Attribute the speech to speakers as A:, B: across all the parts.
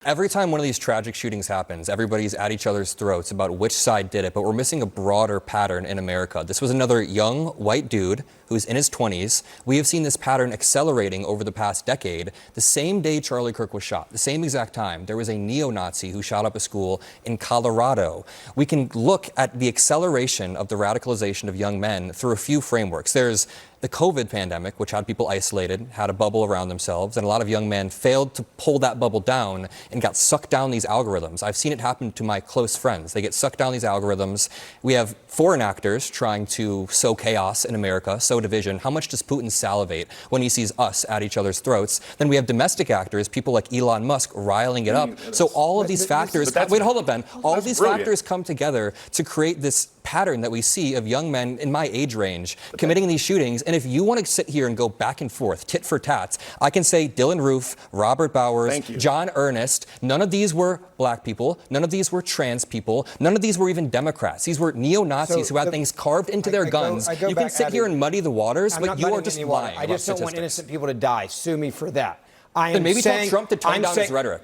A: Every time one of these tragic shootings happens, everybody's at each other's throats about which side did it, but we're missing a broader pattern in America. This was another young white dude who's in his 20s. We have seen this pattern accelerating over the past decade. The same day Charlie Kirk was shot, the same exact time, there was a neo-Nazi who shot up a school in Colorado. We can look at the acceleration of the radicalization of young men through a few frameworks. There's the COVID pandemic, which had people isolated, had a bubble around themselves, and a lot of young men failed to pull that bubble down and got sucked down these algorithms. I've seen it happen to my close friends. They get sucked down these algorithms. We have foreign actors trying to sow chaos in America, sow division. How much does Putin salivate when he sees us at each other's throats? Then we have domestic actors, people like Elon Musk, riling it up. So all of these factors, wait, hold up, Ben. All of these factors come together to create this pattern that we see of young men in my age range committing these shootings. And if you want to sit here and go back and forth, tit for tat, I can say Dylan Roof, Robert Bowers, John Earnest, none of these were black people, none of these were trans people, none of these were even Democrats. These were neo-Nazis who had things carved into their guns. You can sit here and muddy the waters, but you are just lying.
B: I just don't want innocent people to die. Sue me for that.
A: Then maybe tell Trump to tone down his rhetoric.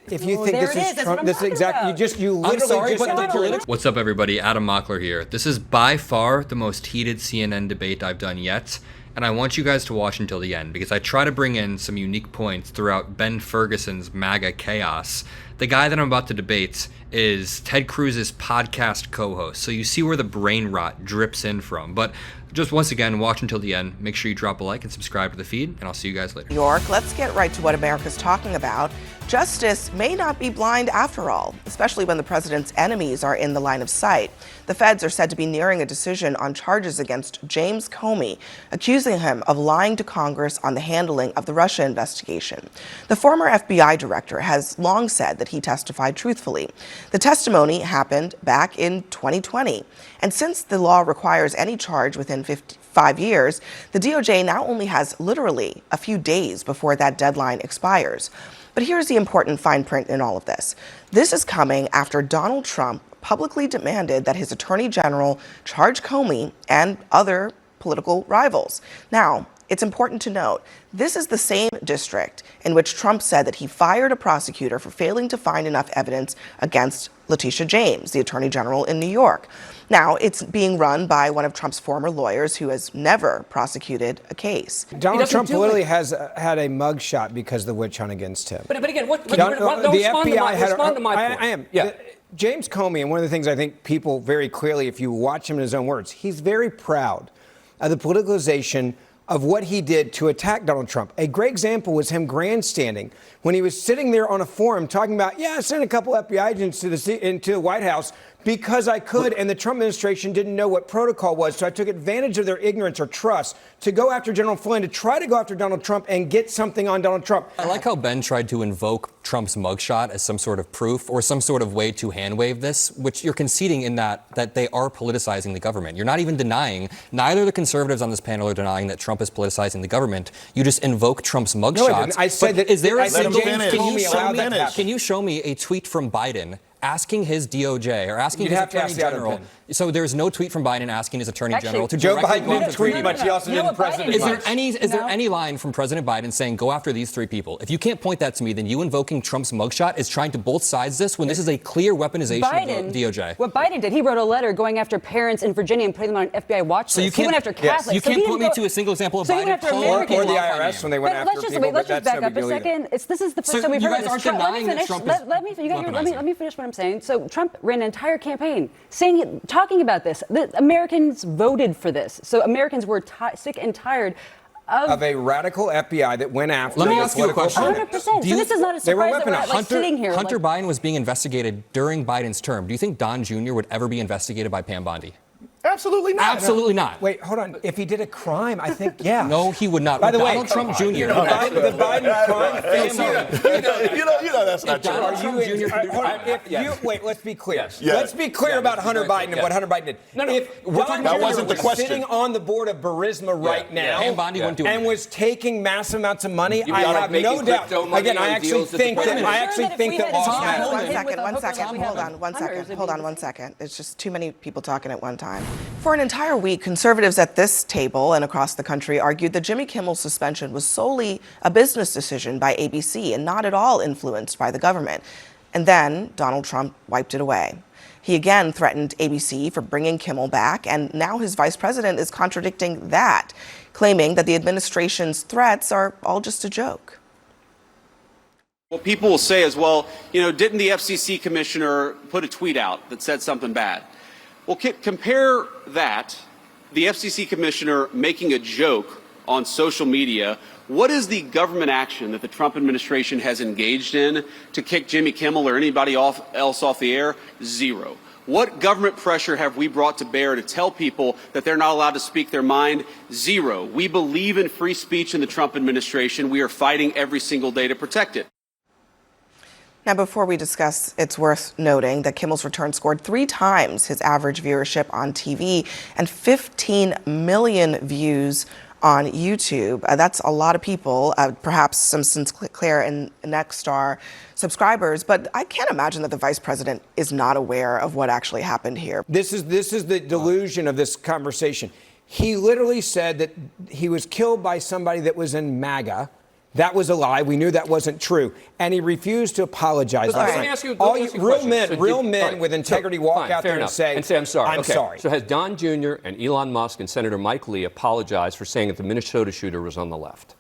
B: If you think this is Trump, this is exactly, you literally just.
C: What's up, everybody? Adam Mockler here. This is by far the most heated CNN debate I've done yet, and I want you guys to watch until the end because I try to bring in some unique points throughout Ben Ferguson's MAGA chaos. The guy that I'm about to debate is Ted Cruz's podcast co-host, so you see where the brain rot drips in from. But just once again, watch until the end. Make sure you drop a like and subscribe to the feed, and I'll see you guys later.
D: New York, let's get right to what America's talking about. Justice may not be blind after all, especially when the president's enemies are in the line of sight. The feds are said to be nearing a decision on charges against James Comey, accusing him of lying to Congress on the handling of the Russia investigation. The former FBI director has long said that he testified truthfully. The testimony happened back in 2020. And since the law requires any charge within 5 years, the DOJ now only has literally a few days before that deadline expires. But here's the important fine print in all of this. This is coming after Donald Trump publicly demanded that his attorney general charge Comey and other political rivals. Now, it's important to note, this is the same district in which Trump said that he fired a prosecutor for failing to find enough evidence against Letitia James, the attorney general in New York. Now, it's being run by one of Trump's former lawyers who has never prosecuted a case.
B: Donald Trump literally has had a mugshot because of the witch hunt against him.
E: But again, don't respond to my point.
B: I am. Yeah. James Comey, and one of the things I think people very clearly, if you watch him in his own words, he's very proud of the politicalization of what he did to attack Donald Trump. A great example was him grandstanding when he was sitting there on a forum talking about, I sent a couple FBI agents into the White House because I could, and the Trump administration didn't know what protocol was, so I took advantage of their ignorance or trust to go after General Flynn, to try to go after Donald Trump and get something on Donald Trump.
A: I like how Ben tried to invoke Trump's mugshot as some sort of proof or some sort of way to handwave this, which you're conceding in that they are politicizing the government. You're not even denying, neither the conservatives on this panel are denying that Trump is politicizing the government. You just invoke Trump's mugshot.
B: No, I didn't. I said that.
A: Is there a single,
B: can
A: you show me a tweet from Biden asking his DOJ or asking his attorney general? So there's no tweet from Biden asking his attorney general to
B: Joe
A: directly
B: Biden
A: go
B: didn't
A: after
B: tweet, but he also didn't president.
A: Is there any line from President Biden saying go after these three people? If you can't point that to me, then you invoking Trump's mugshot is trying to both sides this when this is a clear weaponization of the DOJ.
F: What Biden did, he wrote a letter going after parents in Virginia and putting them on an FBI watch list. He went after Catholics.
A: You can't point me to a single example of Biden
B: or the IRS when they went after people.
F: Let's just back up a second. This is the first time we've heard this. Let me finish what I'm saying. So Trump ran an entire campaign talking about this. The Americans voted for this. So Americans were sick and tired of
B: a radical FBI that went after.
A: Let me ask you a question.
F: 100%. So this is not a surprise that we're sitting here.
A: Hunter Biden was being investigated during Biden's term. Do you think Don Jr. would ever be investigated by Pam Bondi?
E: Absolutely not.
A: Absolutely not.
B: Wait, hold on. If he did a crime, I think, yeah.
A: No, he would not.
B: By the way,
A: Donald Trump Jr.
B: The Biden crime family.
E: You know that's not true.
B: Wait, let's be clear. Let's be clear about Hunter Biden and what Hunter Biden did. If
E: that wasn't the question.
B: Sitting on the board of Burisma right now and was taking massive amounts of money, I have no doubt. Again, I actually think that laws matter.
D: One second. Hold on one second. It's just too many people talking at one time. For an entire week, conservatives at this table and across the country argued that Jimmy Kimmel's suspension was solely a business decision by ABC and not at all influenced by the government. And then Donald Trump wiped it away. He again threatened ABC for bringing Kimmel back, and now his vice president is contradicting that, claiming that the administration's threats are all just a joke.
G: Well, people will say as well, didn't the FCC commissioner put a tweet out that said something bad? Well, compare that, the FCC commissioner making a joke on social media. What is the government action that the Trump administration has engaged in to kick Jimmy Kimmel or anybody else off the air? Zero. What government pressure have we brought to bear to tell people that they're not allowed to speak their mind? Zero. We believe in free speech in the Trump administration. We are fighting every single day to protect it.
D: Now, before we discuss, it's worth noting that Kimmel's return scored 3 times his average viewership on TV and 15 million views on YouTube. That's a lot of people, perhaps some Sinclair and Nexstar subscribers, but I can't imagine that the vice president is not aware of what actually happened here.
B: This is the delusion of this conversation. He literally said that he was killed by somebody that was in MAGA. That was a lie. We knew that wasn't true. And he refused to apologize.
H: Let me ask you
B: real men with integrity walk out there and say,
H: I'm sorry.
B: I'm sorry.
H: So has Don Jr. and Elon Musk and Senator Mike Lee apologized for saying that the Minnesota shooter was on the left?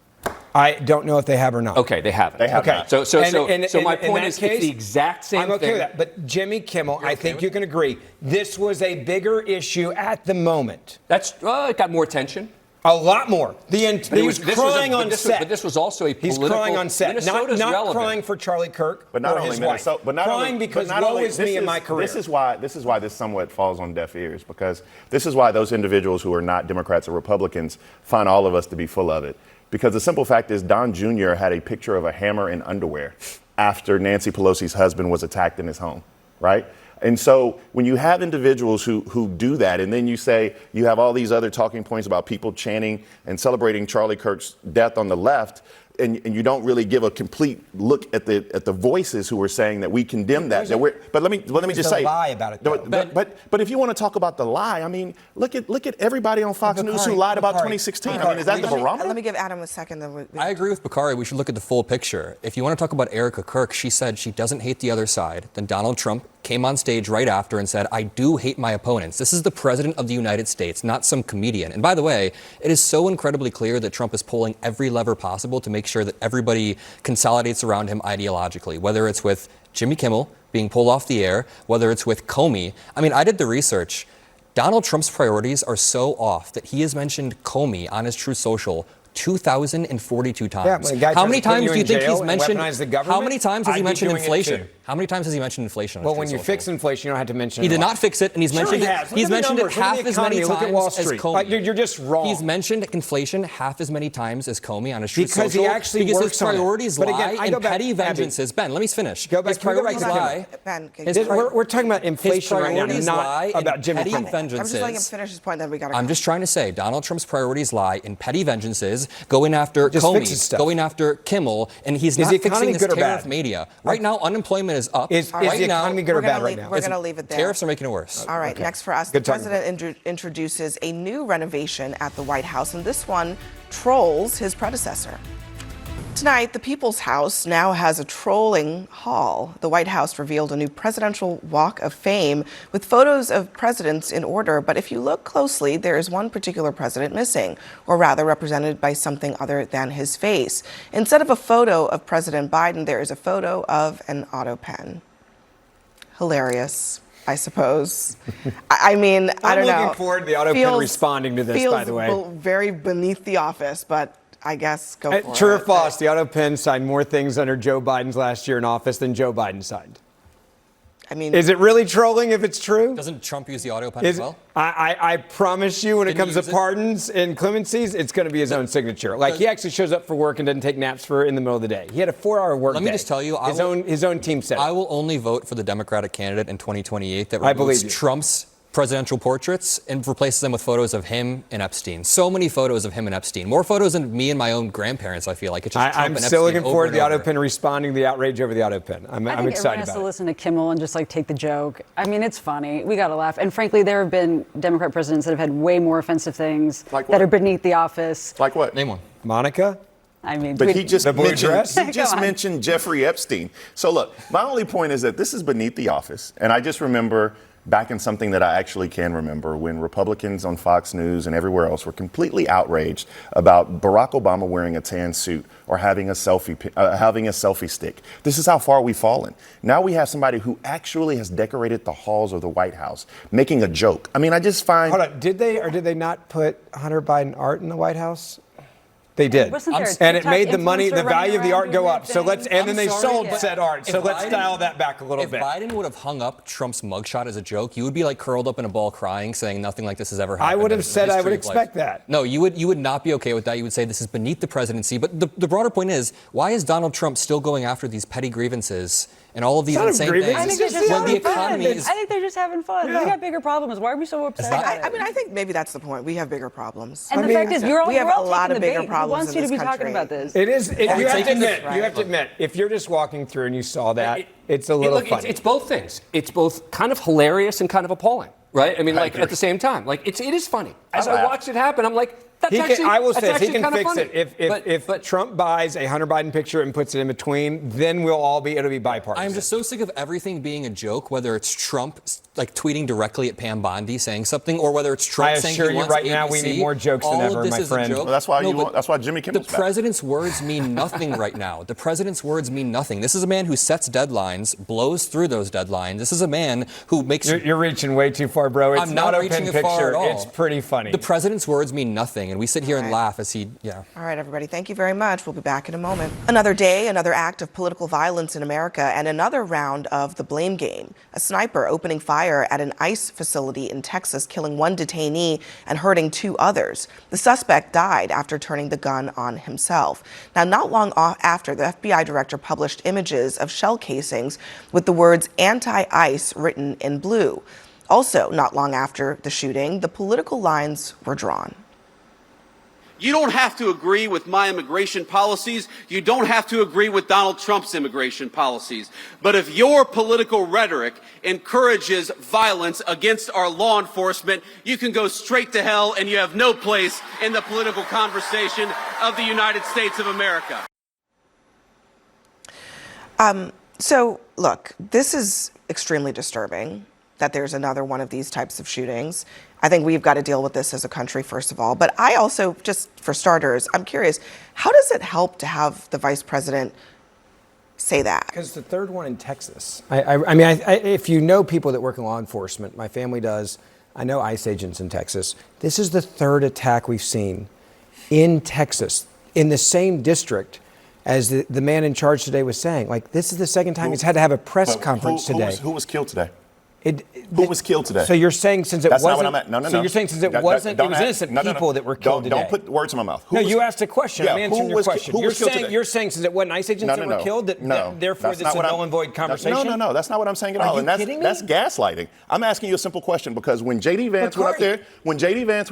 B: I don't know if they have or not.
H: Okay, they haven't.
E: They have not.
H: So my point is,
B: case,
H: it's the exact same
B: thing. I'm okay with that. But Jimmy Kimmel, I think you can agree, this was a bigger issue at the moment.
H: It got more attention.
B: A lot more. He was crying on set.
H: But this was also a political...
B: He's crying on set.
H: Minnesota's
B: not
H: relevant.
B: Crying for Charlie Kirk
E: but not
B: or
E: only
B: his
E: Minnesota,
B: wife.
E: but not
B: crying
E: only,
B: because
E: but not
B: woe
E: only,
B: is me in my career.
E: This is why this somewhat falls on deaf ears, because this is why those individuals who are not Democrats or Republicans find all of us to be full of it. Because the simple fact is Don Jr. had a picture of a hammer in underwear after Nancy Pelosi's husband was attacked in his home, right? And so when you have individuals who do that, and then you say you have all these other talking points about people chanting and celebrating Charlie Kirk's death on the left, and you don't really give a complete look at the voices who are saying that we condemn that. But let me just say,
B: lie about it, though.
E: But if you want to talk about the lie, I mean, look at everybody on Fox News who lied about 2016. I mean, is that the barometer?
D: Let me give Adam a second.
A: I agree with Bakari. We should look at the full picture. If you want to talk about Erica Kirk, she said she doesn't hate the other side. Then Donald Trump came on stage right after and said, I do hate my opponents. This is the president of the United States, not some comedian. And by the way, it is so incredibly clear that Trump is pulling every lever possible to make sure that everybody consolidates around him ideologically, whether it's with Jimmy Kimmel being pulled off the air, whether it's with Comey. I mean, I did the research. Donald Trump's priorities are so off that he has mentioned Comey on his Truth Social 2,042 times.
B: Yeah,
A: how many times do you think he's mentioned?
B: How
A: many times has he mentioned inflation? How many times has he mentioned inflation?
B: Well, when you fix inflation, you don't have to mention it.
A: He did not fix it, and he's mentioned it. He's mentioned it half as many times as Comey.
B: You're just wrong.
A: He's mentioned inflation half as many times as Comey on his Truth
B: because
A: Social.
B: He actually
A: because
B: works
A: his priorities
B: on it.
A: lie in petty vengeances. Ben, let me finish.
B: Go back.
A: His priorities lie.
B: We're talking about inflation right now, not about Jimmy Kimmel.
D: I'm just letting him finish his point. Then we got to.
A: I'm just trying to say Donald Trump's priorities lie in petty vengeances, going after Comey, going after Kimmel, and he's not fixing this tariff media. Right now, unemployment is up.
B: Is the economy good or bad right now?
D: We're going to leave it there.
A: Tariffs are making it worse.
D: All right, next for us, the president introduces a new renovation at the White House, and this one trolls his predecessor. Tonight, the People's House now has a trolling hall. The White House revealed a new presidential walk of fame with photos of presidents in order. But if you look closely, there is one particular president missing, or rather represented by something other than his face. Instead of a photo of President Biden, there is a photo of an auto pen. Hilarious, I suppose. I mean, I don't know.
B: I'm looking forward to the auto pen responding to this, by the way.
D: Feels very beneath the office, but I guess go for it.
B: True or false, the auto pen signed more things under Joe Biden's last year in office than Joe Biden signed.
D: I mean,
B: is it really trolling if it's true?
A: Doesn't Trump use the auto pen as well?
B: I promise you, when it comes to pardons and clemencies, it's going to be his own signature. Like, he actually shows up for work and doesn't take naps in the middle of the day. He had a 4-hour work day.
A: Let me just tell you,
B: his own team said.
A: I will only vote for the Democratic candidate in 2028 that removes Trump's presidential portraits and replaces them with photos of him and Epstein. So many photos of him and Epstein. More photos than me and my own grandparents, I feel like. It's just Trump
B: I'm
A: and
B: still
A: Epstein
B: looking forward to the
A: over
B: auto pin responding to the outrage over the auto pin. I'm
F: I think
B: excited
F: everyone has
B: about
F: to
B: it.
F: listen to Kimmel and just like take the joke. I mean, it's funny. We got to laugh. And frankly, there have been Democrat presidents that have had way more offensive things
E: Like
F: that
E: what?
F: are beneath the office.
E: Like what?
A: Name one.
B: Monica?
F: I mean,
E: But he just
B: The blue dress?
E: mentioned Jeffrey Epstein. So look, my only point is that this is beneath the office. And I just remember back in something that I actually can remember when Republicans on Fox News and everywhere else were completely outraged about Barack Obama wearing a tan suit or having a selfie stick. This is how far we've fallen. Now we have somebody who actually has decorated the halls of the White House, making a joke. I mean, I just find.
B: Hold on. Did they or did they not put Hunter Biden art in the White House? They did.
F: Wasn't there a
B: And it
F: TikTok
B: made the money, the
F: influencer
B: value of the art
F: running
B: go
F: around
B: up. So
F: doing
B: let's, and then they
A: I'm
B: sold
A: sorry,
B: said art. So let's dial that back a little
A: If
B: bit.
A: Biden would have hung up Trump's mugshot as a joke, you would be like curled up in a ball crying, saying nothing like this has ever happened.
B: I would have
A: in the
B: said I would
A: history of life.
B: expect that.
A: No, you would not be okay with that. You would say this is beneath the presidency. But the broader point is, why is Donald Trump still going after these petty grievances and all of these
B: not a
A: insane
B: grievance.
A: things?
F: I think they're just
A: when the
F: having fun.
A: economy is
F: I think they're just having fun.
B: Yeah.
F: We got bigger problems. Why are we so upset about it?
D: I mean, I think maybe that's the point. We have bigger problems.
F: And
B: I
F: the
B: mean,
F: fact is, you're all,
D: we have
F: you're all
D: a lot
F: taking
D: of
F: the
D: bigger
F: bait. Who
D: problems
F: wants
D: in
F: you to
D: this
F: be talking
D: country.
F: about this?
B: It is. You have to
A: taking
B: admit.
A: this-
B: You have to admit. If you're just walking through and you saw that, it's a little
H: Look,
B: funny.
H: it's both things. It's both kind of hilarious and kind of appalling, right? I mean, like
E: agree.
H: at the same time, like it is funny. As
E: I
H: I
E: laugh.
H: watched it happen, I'm like, that's
B: He
H: actually.
B: can, I will
H: that's
B: say this, he
H: actually
B: can
H: kind of
B: fix
H: funny.
B: it. If Trump buys a Hunter Biden picture and puts it in between, then it'll be bipartisan.
A: I'm just so sick of everything being a joke, whether it's Trump like tweeting directly at Pam Bondi saying something, or whether it's Trump
B: I
A: saying
B: assure
A: he
B: you
A: wants
B: right now we
A: ABC.
B: need more jokes than
A: All of
B: ever,
A: this
B: my
A: is
B: friend.
A: A joke.
E: Well, that's why
A: but
E: that's why Jimmy Kimmel's
A: The
E: back.
A: president's words mean nothing right now. The president's words mean nothing. This is a man who sets deadlines, blows through those deadlines. This is a man who makes.
B: You're reaching way too far, bro. It's
A: I'm not
B: a
A: reaching
B: pin
A: it far
B: picture.
A: at all.
B: It's pretty funny.
A: The president's words mean nothing, and we sit here and
D: Right.
A: laugh as he. Yeah.
D: All right, everybody, thank you very much. We'll be back in a moment. Another day, another act of political violence in America, and another round of the blame game. A sniper opening fire at an ICE facility in Texas, killing one detainee and hurting two others. The suspect died after turning the gun on himself. Now, not long after, the FBI director published images of shell casings with the words anti-ICE written in blue. Also, not long after the shooting, the political lines were drawn.
G: You don't have to agree with my immigration policies. You don't have to agree with Donald Trump's immigration policies. But if your political rhetoric encourages violence against our law enforcement, you can go straight to hell, and you have no place in the political conversation of the United States of America.
D: So, look, this is extremely disturbing that there's another one of these types of shootings. I think we've got to deal with this as a country, first of all. But I also, just for starters, I'm curious, how does it help to have the vice president say that?
B: Because the third one in Texas. I mean, if you know people that work in law enforcement, my family does. I know ICE agents in Texas. This is the third attack we've seen in Texas, in the same district as the man in charge today was saying. Like, this is the second time he's had to have a press conference today.
E: Who was killed today?
B: Who
E: was killed today?
B: So you're saying since it
E: That's
B: wasn't.
E: not what I'm at. No.
B: So you're saying since it wasn't, it was innocent people that were killed today.
E: Don't put words in my mouth.
B: No, you asked a question. I'm answering your question.
E: Who was killed today?
B: You're saying since it wasn't ICE agents that were killed, that therefore
E: that's
B: it's
E: not
B: a
E: what
B: null and void conversation?
E: No, that's not what I'm saying at
B: Are
E: all.
B: you
E: And that's
B: kidding me?
E: that's gaslighting. I'm asking you a simple question because when JD Vance went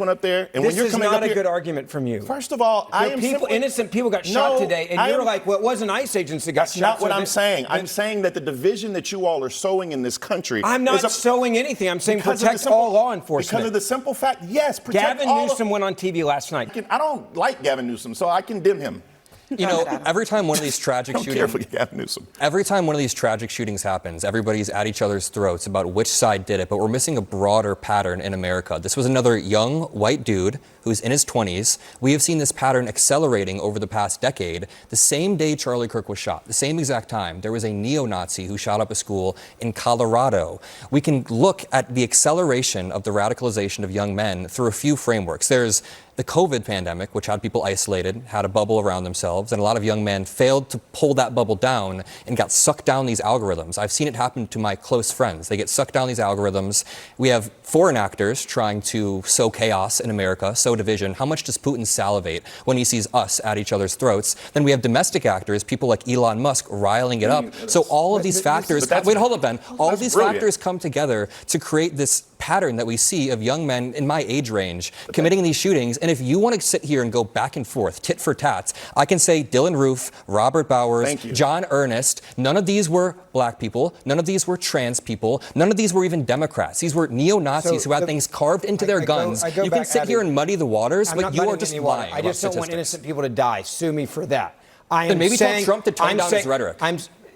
E: up there, and when you're coming
B: not
E: up
B: a
E: here,
B: good argument from you.
E: First of all, I am
B: innocent people got shot today, and you're like, well, it wasn't ICE agents that got
E: That's
B: shot.
E: not what I'm saying. I'm saying that the division that you all are sowing in this country.
B: I'm not sowing anything. I'm saying protect all law enforcement.
E: Because of the simple fact, yes, protect
B: Gavin
E: all.
B: Newsom went on TV last night.
E: I don't like Gavin Newsom, so I condemn him.
A: You know, every time one of these tragic
E: I don't care
A: shootings.
E: for Gavin Newsom.
A: Every time one of these tragic shootings happens, everybody's at each other's throats about which side did it, but we're missing a broader pattern in America. This was another young white dude who's in his 20s. We have seen this pattern accelerating over the past decade. The same day Charlie Kirk was shot, the same exact time, there was a neo-Nazi who shot up a school in Colorado. We can look at the acceleration of the radicalization of young men through a few frameworks. There's the COVID pandemic, which had people isolated, had a bubble around themselves, and a lot of young men failed to pull that bubble down and got sucked down these algorithms. I've seen it happen to my close friends. They get sucked down these algorithms. We have foreign actors trying to sow chaos in America, sow division. How much does Putin salivate when he sees us at each other's throats? Then we have domestic actors, people like Elon Musk, riling it up. So all of these factors, wait, hold up, Ben. All of these factors come together to create this pattern that we see of young men in my age range committing these shootings. And if you want to sit here and go back and forth, tit for tat, I can say Dylan Roof, Robert Bowers, John Earnest, none of these were black people. None of these were trans people. None of these were even Democrats. These were neo-Nazis who had things carved into their guns. You can sit here and muddy the waters, but you are just lying.
B: I just don't want innocent people to die. Sue me for that.
A: Then maybe tell Trump to tone down his rhetoric.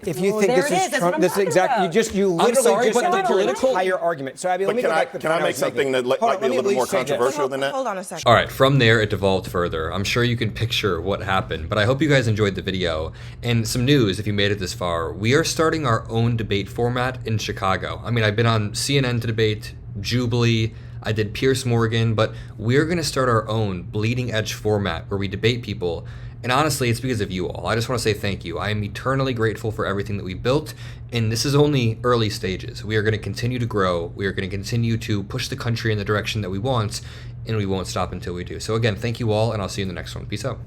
B: If you think this is Trump, this is exactly you literally just the political entire argument. So Abby, let me go back to the
E: Can I make something that might be a little more controversial than that?
D: Hold on a second.
C: All right, from there it devolved further. I'm sure you can picture what happened, but I hope you guys enjoyed the video. And some news, if you made it this far, we are starting our own debate format in Chicago. I mean, I've been on CNN to debate, Jubilee, I did Pierce Morgan, but we're going to start our own bleeding edge format where we debate people. And honestly, it's because of you all. I just want to say thank you. I am eternally grateful for everything that we built, and this is only early stages. We are going to continue to grow. We are going to continue to push the country in the direction that we want, and we won't stop until we do. So again, thank you all, and I'll see you in the next one. Peace out.